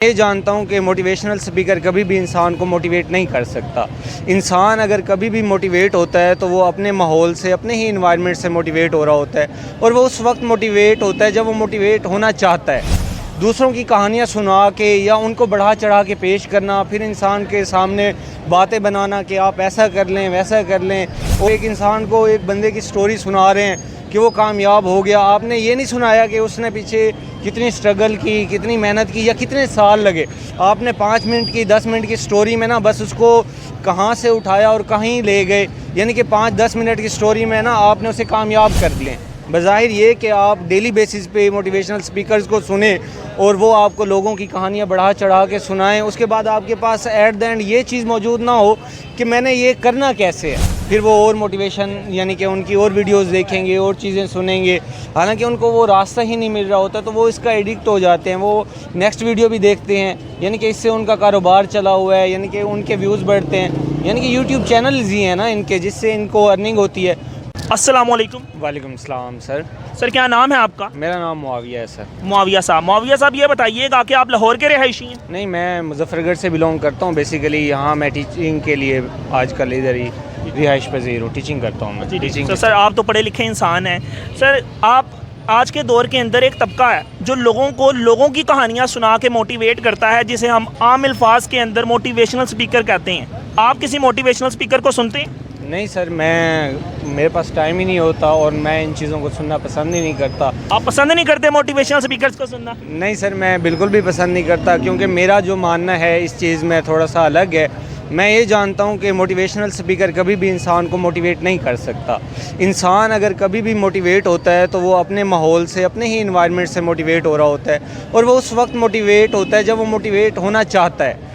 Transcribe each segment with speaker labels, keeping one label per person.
Speaker 1: ये जानता हूँ कि मोटिवेशनल स्पीकर कभी भी इंसान को मोटिवेट नहीं कर सकता। इंसान अगर कभी भी मोटिवेट होता है तो वो अपने माहौल से, अपने ही इन्वायरमेंट से मोटिवेट हो रहा होता है, और वो उस वक्त मोटिवेट होता है जब वो मोटिवेट होना चाहता है। दूसरों की कहानियाँ सुना के या उनको बढ़ा चढ़ा के पेश करना, फिर इंसान के सामने बातें बनाना कि आप ऐसा कर लें, वैसा कर लें, और एक इंसान को, एक बंदे की स्टोरी सुना रहे हैं कि वो कामयाब हो गया। आपने ये नहीं सुनाया कि उसने पीछे कितनी स्ट्रगल की, कितनी मेहनत की या कितने साल लगे। आपने 5 मिनट की, 10 मिनट की स्टोरी में ना बस उसको कहाँ से उठाया और कहीं ले गए, यानी कि 5-10 मिनट की स्टोरी में ना आपने उसे कामयाब कर दिए। बज़ाहिर ये कि आप डेली बेसिस पे मोटिवेशनल स्पीकर्स को सुने और वो आपको लोगों की कहानियाँ बढ़ा चढ़ा के सुनाएं, उसके बाद आपके पास एट द एंड ये चीज़ मौजूद ना हो कि मैंने ये करना कैसे है। फिर वो और मोटिवेशन, यानी कि उनकी और वीडियोस देखेंगे और चीज़ें सुनेंगे, हालांकि उनको वो रास्ता ही नहीं मिल रहा होता, तो वो इसका एडिक्ट हो जाते हैं। वो नेक्स्ट वीडियो भी देखते हैं, यानी कि इससे उनका कारोबार चला हुआ है, यानी कि उनके व्यूज़ बढ़ते हैं, यानी कि यूट्यूब चैनल्स ही हैं ना इनके, जिससे इनको अर्निंग होती है।
Speaker 2: अस्सलाम वालेकुम।
Speaker 1: वालेकुम सलाम सर।
Speaker 2: सर क्या नाम है आपका?
Speaker 1: मेरा नाम मुआविया है सर।
Speaker 2: मुआविया साहब ये बताइएगा कि आप लाहौर के रहायशी हैं?
Speaker 1: नहीं, मैं मुजफ्फरगढ़ से बिलोंग करता हूँ। बेसिकली यहाँ मैं टीचिंग के लिए आजकल इधर ही रिहाइश पज़ीर हूँ, टीचिंग करता हूँ मैं। टीचिंग।
Speaker 2: तो सर आप तो पढ़े लिखे इंसान हैं। सर आप आज के दौर के अंदर एक तबका है जो लोगों की कहानियाँ सुना के मोटिवेट करता है, जिसे हम आम अल्फाज के अंदर मोटिवेशनल स्पीकर कहते हैं। आप किसी मोटिवेशनल स्पीकर को सुनते हैं?
Speaker 1: नहीं सर, मेरे पास टाइम ही नहीं होता और मैं इन चीज़ों को सुनना पसंद ही नहीं करता।
Speaker 2: आप पसंद नहीं करते मोटिवेशनल स्पीकर्स को सुनना?
Speaker 1: नहीं सर, मैं बिल्कुल भी पसंद नहीं करता, क्योंकि मेरा जो मानना है इस चीज़ में थोड़ा सा अलग है। मैं ये जानता हूँ कि मोटिवेशनल स्पीकर कभी भी इंसान को मोटिवेट नहीं कर सकता। इंसान अगर कभी भी मोटिवेट होता है तो वो अपने माहौल से, अपने ही इन्वायरमेंट से मोटिवेट हो रहा होता है, और वो उस वक्त मोटिवेट होता है जब वो मोटिवेट होना चाहता है।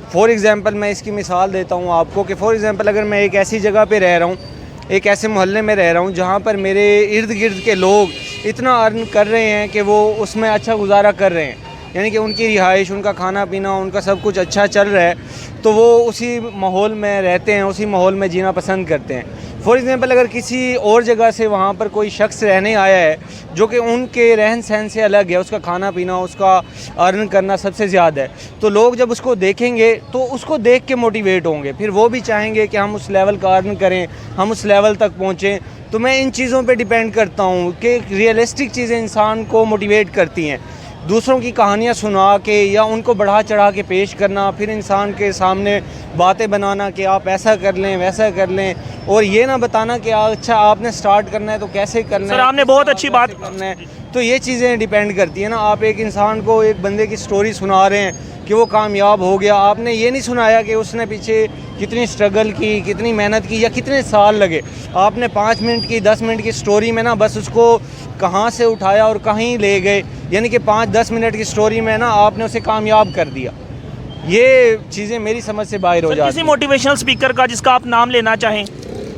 Speaker 1: फॉर एग्ज़ाम्पल मैं इसकी मिसाल देता हूँ आपको कि फॉर एग्ज़ाम्पल अगर मैं एक ऐसी जगह पे रह रहा हूँ, एक ऐसे मोहल्ले में रह रहा हूँ जहाँ पर मेरे इर्द गिर्द के लोग इतना अर्न कर रहे हैं कि वो उसमें अच्छा गुजारा कर रहे हैं, यानी कि उनकी रिहाइश, उनका खाना पीना, उनका सब कुछ अच्छा चल रहा है, तो वो उसी माहौल में रहते हैं, उसी माहौल में जीना पसंद करते हैं। फॉर एग्ज़ाम्पल अगर किसी और जगह से वहाँ पर कोई शख्स रहने आया है जो कि उनके रहन सहन से अलग है, उसका खाना पीना, उसका अर्न करना सबसे ज़्यादा है, तो लोग जब उसको देखेंगे तो उसको देख के मोटिवेट होंगे, फिर वो भी चाहेंगे कि हम उस लेवल का अर्न करें, हम उस लेवल तक पहुँचें। तो मैं इन चीज़ों पे डिपेंड करता हूँ कि रियलिस्टिक चीज़ें इंसान को मोटिवेट करती हैं। दूसरों की कहानियाँ सुना के या उनको बढ़ा चढ़ा के पेश करना, फिर इंसान के सामने बातें बनाना कि आप ऐसा कर लें, वैसा कर लें, और ये ना बताना कि अच्छा आपने स्टार्ट करना है तो कैसे करना है।
Speaker 2: सर आपने बहुत अच्छी बात
Speaker 1: करना है, तो ये चीज़ें डिपेंड करती है ना। आप एक इंसान को, एक बंदे की स्टोरी सुना रहे हैं कि वो कामयाब हो गया। आपने ये नहीं सुनाया कि उसने पीछे कितनी स्ट्रगल की, कितनी मेहनत की या कितने साल लगे। आपने 5 मिनट की, 10 मिनट की स्टोरी में ना बस उसको कहाँ से उठाया और कहीं ले गए, यानी कि 5-10 मिनट की स्टोरी में ना आपने उसे कामयाब कर दिया। ये चीज़ें मेरी समझ से बाहर हो जाती हैं।
Speaker 2: किसी मोटिवेशनल स्पीकर का जिसका आप नाम लेना चाहें?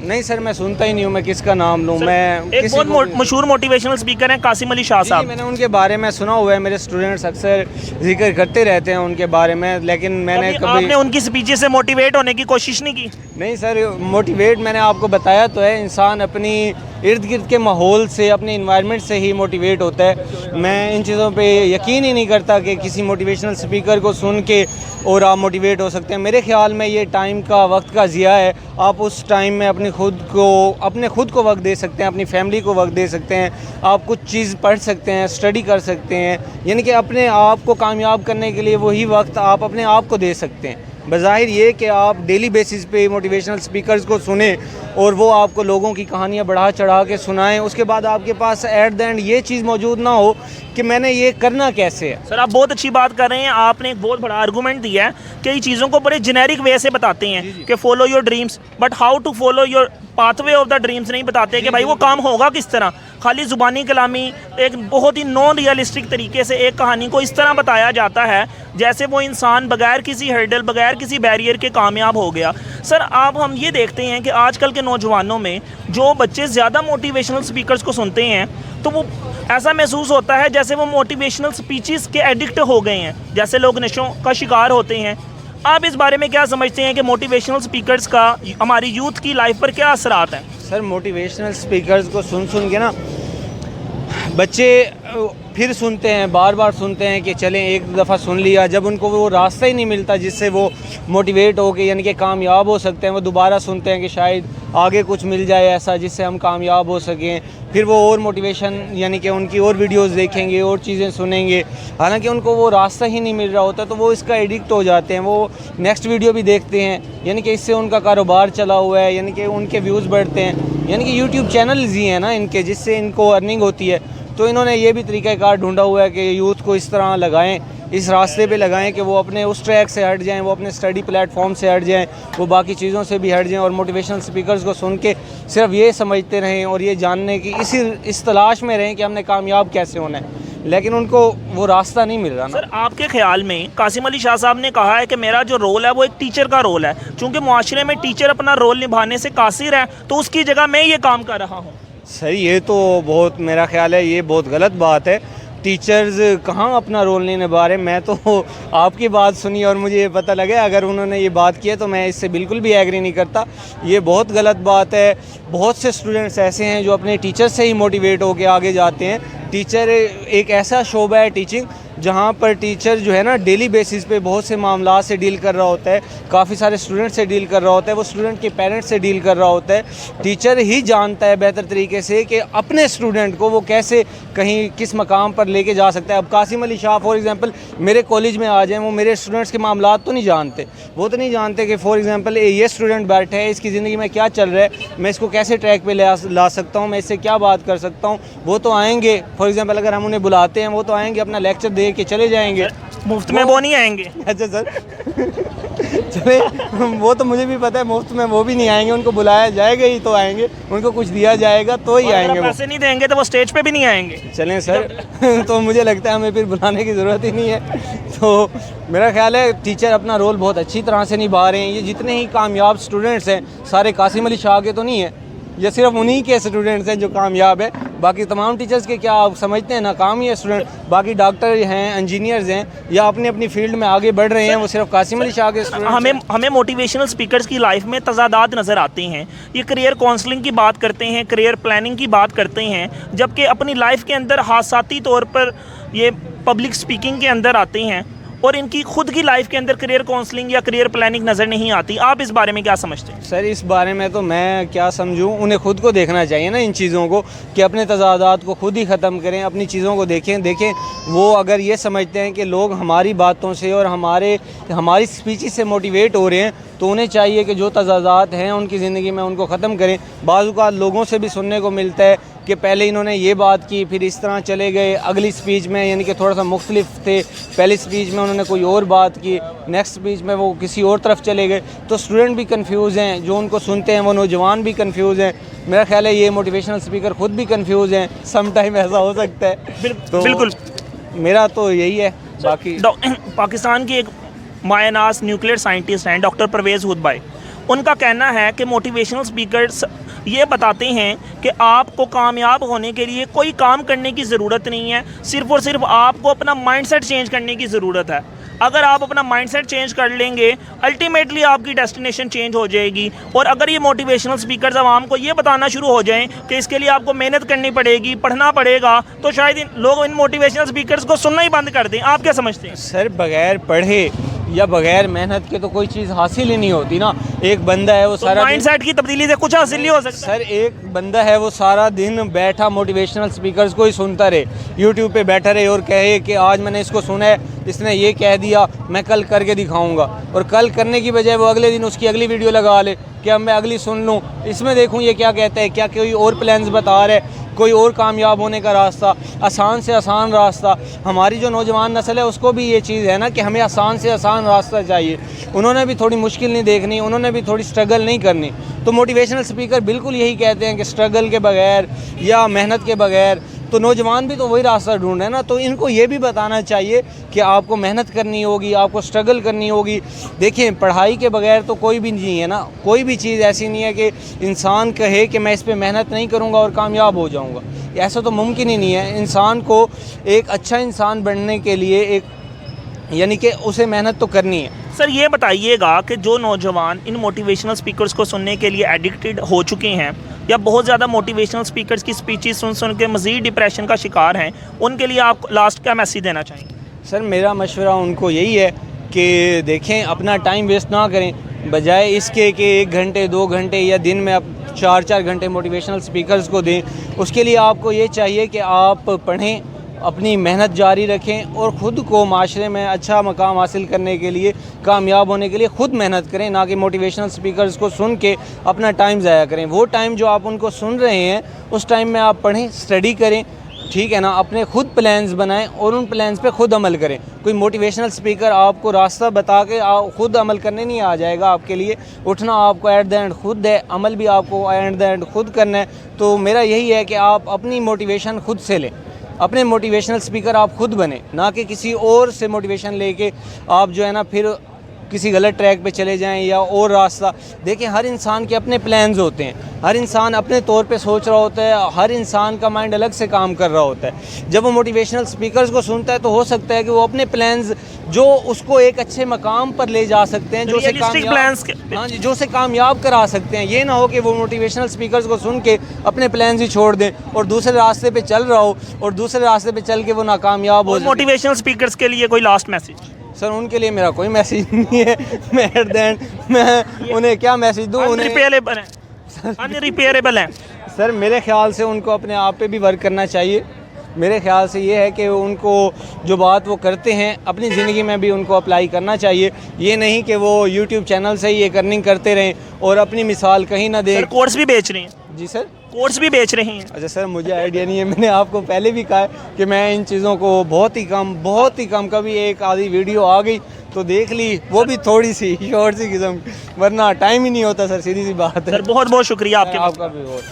Speaker 1: नहीं सर, मैं सुनता ही नहीं हूँ, मैं किसका नाम लूँ। मैं
Speaker 2: एक बहुत मशहूर मोटिवेशनल स्पीकर हैं कासिम अली शाह साहब।
Speaker 1: मैंने उनके बारे में सुना हुआ है, मेरे स्टूडेंट्स अक्सर जिक्र करते रहते हैं उनके बारे में, लेकिन मैंने कभी
Speaker 2: आपने उनकी स्पीचेस से मोटिवेट होने की कोशिश नहीं की?
Speaker 1: नहीं सर, मोटिवेट मैंने आपको बताया तो है, इंसान अपनी इर्द गिर्द के माहौल से, अपने इन्वायरमेंट से ही मोटिवेट होता है। मैं इन चीज़ों पे यकीन ही नहीं करता कि किसी मोटिवेशनल स्पीकर को सुन के और आप मोटिवेट हो सकते हैं। मेरे ख्याल में ये टाइम का, वक्त का ज़िया है। आप उस टाइम में अपने खुद को वक्त दे सकते हैं, अपनी फैमिली को वक्त दे सकते हैं, आप कुछ चीज़ पढ़ सकते हैं, स्टडी कर सकते हैं, यानी कि अपने आप को कामयाब करने के लिए वही वक्त आप अपने आप को दे सकते हैं। बज़ाहिर ये कि आप डेली बेसिस पे मोटिवेशनल स्पीकर्स को सुने और वो आपको लोगों की कहानियाँ बढ़ा चढ़ा के सुनाएं, उसके बाद आपके पास एट द एंड ये चीज़ मौजूद ना हो कि मैंने ये करना कैसे है।
Speaker 2: सर आप बहुत अच्छी बात कर रहे हैं। आपने एक बहुत बड़ा आर्गूमेंट दिया है कि ये चीज़ों को बड़े जेनेरिक वे से बताते हैं कि follow your dreams, but how to follow your pathway of the dreams नहीं बताते कि भाई वो काम होगा किस तरह। खाली ज़ुबानी कलामी एक बहुत ही नॉन रियलिस्टिक तरीके से एक कहानी को इस तरह बताया जाता है जैसे वो इंसान बगैर किसी हर्डल, बगैर किसी बैरियर के कामयाब हो गया। सर आप हम ये देखते हैं कि आजकल के नौजवानों में जो बच्चे ज़्यादा मोटिवेशनल स्पीकर्स को सुनते हैं तो वो ऐसा महसूस होता है जैसे वो मोटिवेशनल स्पीचेस के एडिक्ट हो गए हैं, जैसे लोग नशों का शिकार होते हैं। आप इस बारे में क्या समझते हैं कि मोटिवेशनल स्पीकर्स का हमारी यूथ की लाइफ पर क्या असरात हैं?
Speaker 1: सर मोटिवेशनल स्पीकर्स को सुन के ना बच्चे फिर सुनते हैं, बार बार सुनते हैं कि चलें एक दफ़ा सुन लिया, जब उनको वो रास्ता ही नहीं मिलता जिससे वो मोटिवेट हो के यानी कि कामयाब हो सकते हैं, वो दोबारा सुनते हैं कि शायद आगे कुछ मिल जाए ऐसा जिससे हम कामयाब हो सकें। फिर वो और मोटिवेशन यानी कि उनकी और वीडियोस देखेंगे और चीज़ें सुनेंगे, हालांकि उनको वो रास्ता ही नहीं मिल रहा होता, तो वो इसका एडिक्ट हो जाते हैं। वो नेक्स्ट वीडियो भी देखते हैं, यानी कि इससे उनका कारोबार चला हुआ है, यानी कि उनके व्यूज़ बढ़ते हैं, यानी कि यूट्यूब चैनल्स ही हैं ना इनके, जिससे इनको अर्निंग होती है। तो इन्होंने ये भी तरीक़ाकार ढूंढा हुआ है कि यूथ को इस तरह लगाएं, इस रास्ते पे लगाएं कि वो अपने उस ट्रैक से हट जाएं, वो अपने स्टडी प्लेटफॉर्म से हट जाएं, वो बाकी चीज़ों से भी हट जाएं और मोटिवेशनल स्पीकर्स को सुन के सिर्फ ये समझते रहें और ये जानने की इस तलाश में रहें कि हमने कामयाब कैसे होना है, लेकिन उनको वो रास्ता नहीं मिल रहा ना।
Speaker 2: सर, आपके ख्याल में कासिम अली शाह साहब ने कहा है कि मेरा जो रोल है वो एक टीचर का रोल है, चूँकि मुआशरे में टीचर अपना रोल निभाने से कासिर है, तो उसकी जगह मैं ये काम कर रहा हूँ।
Speaker 1: सर ये तो बहुत, मेरा ख्याल है ये बहुत गलत बात है। टीचर्स कहाँ अपना रोल नहीं निभा रहे। मैं तो आपकी बात सुनी और मुझे ये पता लगा, अगर उन्होंने ये बात की है तो मैं इससे बिल्कुल भी एग्री नहीं करता। ये बहुत गलत बात है। बहुत से स्टूडेंट्स ऐसे हैं जो अपने टीचर से ही मोटिवेट होकर आगे जाते हैं। टीचर एक ऐसा शोबा है टीचिंग, जहाँ पर टीचर जो है ना डेली बेसिस पे बहुत से मामला से डील कर रहा होता है, काफ़ी सारे स्टूडेंट से डील कर रहा होता है, वो स्टूडेंट के पेरेंट्स से डील कर रहा होता है। टीचर ही जानता है बेहतर तरीके से कि अपने स्टूडेंट को वो कैसे कहीं किस मकाम पर लेके जा सकता है। अब कासिम अली शाह फॉर एग्ज़ाम्पल मेरे कॉलेज में आ जाएँ, वो मेरे स्टूडेंट्स के मामला तो नहीं जानते। वो तो नहीं जानते कि फॉर एग्ज़ाम्पल ये स्टूडेंट बैठा है, इसकी ज़िंदगी में क्या चल रहा है, मैं इसको कैसे ट्रैक पर ला सकता हूँ, मैं इससे क्या बात कर सकता हूँ। वो तो आएँगे, फॉर एग्ज़ाम्पल अगर हम उन्हें बुलाते हैं वो तो आएँगे, अपना लेक्चर दे के चले जाएँगे।
Speaker 2: मुफ्त में वो नहीं आएंगे।
Speaker 1: अच्छा सर चले, वो तो मुझे भी पता है मुफ्त में वो भी नहीं आएंगे, उनको बुलाया जाएगा ही तो आएंगे, उनको कुछ दिया जाएगा तो ही आएंगे।
Speaker 2: पैसे नहीं देंगे तो वो स्टेज पे भी नहीं आएंगे।
Speaker 1: चलें सर तो मुझे लगता है हमें फिर बुलाने की ज़रूरत ही नहीं है। तो मेरा ख्याल है टीचर अपना रोल बहुत अच्छी तरह से निभा रहे हैं। ये जितने ही कामयाब स्टूडेंट्स हैं सारे कासिम अली शाह के तो नहीं है, ये सिर्फ उन्हीं के स्टूडेंट्स हैं जो कामयाब है। बाकी तमाम टीचर्स के क्या आप समझते हैं नाकाम ही है स्टूडेंट। बाकी डॉक्टर हैं, इंजीनियर्स हैं या अपनी अपनी फील्ड में आगे बढ़ रहे हैं, वो सिर्फ कासिम अली शाह के स्टूडेंट।
Speaker 2: हमें मोटिवेशनल स्पीकर्स की लाइफ में तजादात नज़र आते हैं। ये करियर काउंसलिंग की बात करते हैं, करियर प्लानिंग की बात करते हैं, जबकि अपनी लाइफ के अंदर हादसाती तौर पर ये पब्लिक स्पीकिंग के अंदर आते हैं और इनकी खुद की लाइफ के अंदर करियर काउंसलिंग या करियर प्लानिंग नज़र नहीं आती। आप इस बारे में क्या समझते हैं?
Speaker 1: सर इस बारे में तो मैं क्या समझूं, उन्हें खुद को देखना चाहिए ना इन चीज़ों को, कि अपने तजादात को खुद ही ख़त्म करें, अपनी चीज़ों को देखें। वो अगर ये समझते हैं कि लोग हमारी बातों से और हमारी स्पीचेस से मोटिवेट हो रहे हैं, तो उन्हें चाहिए कि जो तजादात हैं उनकी ज़िंदगी में उनको ख़त्म करें। बाज़ औक़ात लोगों से भी सुनने को मिलता है कि पहले इन्होंने ये बात की, फिर इस तरह चले गए, अगली स्पीच में यानी कि थोड़ा सा मुख्तलिफ थे, पहली स्पीच में उन्होंने कोई और बात की, नेक्स्ट स्पीच में वो किसी और तरफ चले गए। तो स्टूडेंट भी कंफ्यूज हैं, जो उनको सुनते हैं वो नौजवान भी कंफ्यूज हैं। मेरा ख्याल है ये मोटिवेशनल स्पीकर खुद भी कंफ्यूज हैं, सम टाइम ऐसा हो सकता है। तो
Speaker 2: बिल्कुल
Speaker 1: मेरा तो यही है। बाकी
Speaker 2: पाकिस्तान की एक मायनास न्यूक्लियर साइंटिस्ट हैं डॉक्टर परवेज़ हुद भाई, उनका कहना है कि मोटिवेशनल स्पीकर्स ये बताते हैं कि आपको कामयाब होने के लिए कोई काम करने की ज़रूरत नहीं है, सिर्फ़ और सिर्फ आपको अपना माइंडसेट चेंज करने की ज़रूरत है। अगर आप अपना माइंडसेट चेंज कर लेंगे, अल्टीमेटली आपकी डेस्टिनेशन चेंज हो जाएगी। और अगर ये मोटिवेशनल स्पीकर्स आवाम को ये बताना शुरू हो जाएं कि इसके लिए आपको मेहनत करनी पड़ेगी, पढ़ना पड़ेगा, तो शायद लोग इन मोटिवेशनल स्पीकर्स को सुनना ही बंद कर दें। आप क्या समझते हैं?
Speaker 1: सर बगैर पढ़े या बगैर मेहनत के तो कोई चीज़ हासिल ही नहीं होती ना। एक बंदा है वो सारा
Speaker 2: माइंडसेट की तब्दीली से कुछ हासिल नहीं हो सकता।
Speaker 1: सर एक बंदा है वो सारा दिन बैठा मोटिवेशनल स्पीकर्स को ही सुनता रहे, यूट्यूब पे बैठा रहे और कहे कि आज मैंने इसको सुना है, इसने ये कह दिया, मैं कल करके दिखाऊंगा। और कल करने की बजाय वो अगले दिन उसकी अगली वीडियो लगा ले कि अब मैं अगली सुन लूँ, इसमें देखूँ ये क्या कहता है, क्या कोई और प्लान्स बता रहे, कोई और कामयाब होने का रास्ता, आसान से आसान रास्ता। हमारी जो नौजवान नस्ल है उसको भी ये चीज़ है ना कि हमें आसान से आसान रास्ता चाहिए। उन्होंने भी थोड़ी मुश्किल नहीं देखनी, उन्होंने भी थोड़ी स्ट्रगल नहीं करनी। तो मोटिवेशनल स्पीकर बिल्कुल यही कहते हैं कि स्ट्रगल के बगैर या मेहनत के बगैर, तो नौजवान भी तो वही रास्ता ढूंढ रहे हैं ना। तो इनको ये भी बताना चाहिए कि आपको मेहनत करनी होगी, आपको स्ट्रगल करनी होगी। देखिए पढ़ाई के बगैर तो कोई भी नहीं है ना, कोई भी चीज़ ऐसी नहीं है कि इंसान कहे कि मैं इस पर मेहनत नहीं करूँगा और कामयाब हो जाऊँगा। ऐसा तो मुमकिन ही नहीं है। इंसान को एक अच्छा इंसान बनने के लिए एक यानी कि उसे मेहनत तो करनी है।
Speaker 2: सर ये बताइएगा कि जो नौजवान इन मोटिवेशनल स्पीकर्स को सुनने के लिए एडिक्टेड हो चुके हैं, या बहुत ज़्यादा मोटिवेशनल स्पीकर्स की स्पीचेस सुन सुन के मज़ीद डिप्रेशन का शिकार हैं, उनके लिए आप लास्ट क्या मैसेज देना चाहेंगे?
Speaker 1: सर मेरा मशवरा उनको यही है कि देखें, अपना टाइम वेस्ट ना करें, बजाय इसके कि 1 घंटे 2 घंटे या दिन में आप 4-4 घंटे मोटिवेशनल स्पीकर्स को दें। उसके लिए आपको ये चाहिए कि आप पढ़ें, अपनी मेहनत जारी रखें और ख़ुद को माशरे में अच्छा मकाम हासिल करने के लिए, कामयाब होने के लिए ख़ुद मेहनत करें, ना कि मोटिवेशनल स्पीकर्स को सुन के अपना टाइम ज़ाया करें। वो टाइम जो आप उनको सुन रहे हैं उस टाइम में आप पढ़ें, स्टडी करें, ठीक है ना, अपने खुद प्लान्स बनाएं और उन प्लान्स पे खुद अमल करें। कोई मोटिवेशनल स्पीकर आपको रास्ता बता के खुद अमल करने नहीं आ जाएगा आपके लिए। उठना आपको एट द एंड खुद है, अमल भी आपको एट द एंड खुद करना है। तो मेरा यही है कि आप अपनी मोटिवेशन खुद से लें, अपने मोटिवेशनल स्पीकर आप खुद बने, ना कि किसी और से मोटिवेशन लेके आप जो है ना फिर किसी गलत ट्रैक पे चले जाएं या और रास्ता। देखिए, हर इंसान के अपने प्लान्स होते हैं, हर इंसान अपने तौर पे सोच रहा होता है, हर इंसान का माइंड अलग से काम कर रहा होता है। जब वो मोटिवेशनल स्पीकर्स को सुनता है तो हो सकता है कि वो अपने प्लान्स जो उसको एक अच्छे मकाम पर ले जा सकते हैं, जो से कामयाब करा सकते हैं। ये ना हो कि वो मोटिवेशनल स्पीकर्स को सुन के अपने प्लान्स ही छोड़ दें और दूसरे रास्ते पे चल रहा हो और दूसरे रास्ते पे चल के वो नाकामयाब हो।
Speaker 2: मोटिवेशनल स्पीकर्स के लिए कोई लास्ट मैसेज?
Speaker 1: सर उनके लिए मेरा कोई मैसेज नहीं है। मैं एट द एंड मैं उन्हें क्या मैसेज दूँ?
Speaker 2: अनरिपेयरेबल हैं।
Speaker 1: सर मेरे ख्याल से उनको अपने आप पे भी वर्क करना चाहिए। मेरे ख्याल से ये है कि उनको जो बात वो करते हैं अपनी ज़िंदगी में भी उनको अप्लाई करना चाहिए। ये नहीं कि वो यूट्यूब चैनल से ही ये अर्निंग करते रहें और अपनी मिसाल कहीं ना दें।
Speaker 2: कोर्स भी बेच रही हैं?
Speaker 1: जी सर,
Speaker 2: कोर्स भी बेच रही हैं।
Speaker 1: अच्छा सर, मुझे आइडिया नहीं है। मैंने आपको पहले भी कहा है कि मैं इन चीज़ों को बहुत ही कम कभी एक आधी वीडियो आ गई तो देख ली, वो भी थोड़ी सी शॉर्ट सी किस्म, वरना टाइम ही नहीं होता सर, सीधी सी बात है।
Speaker 2: सर बहुत बहुत शुक्रिया आपके।
Speaker 1: आपका भी बहुत।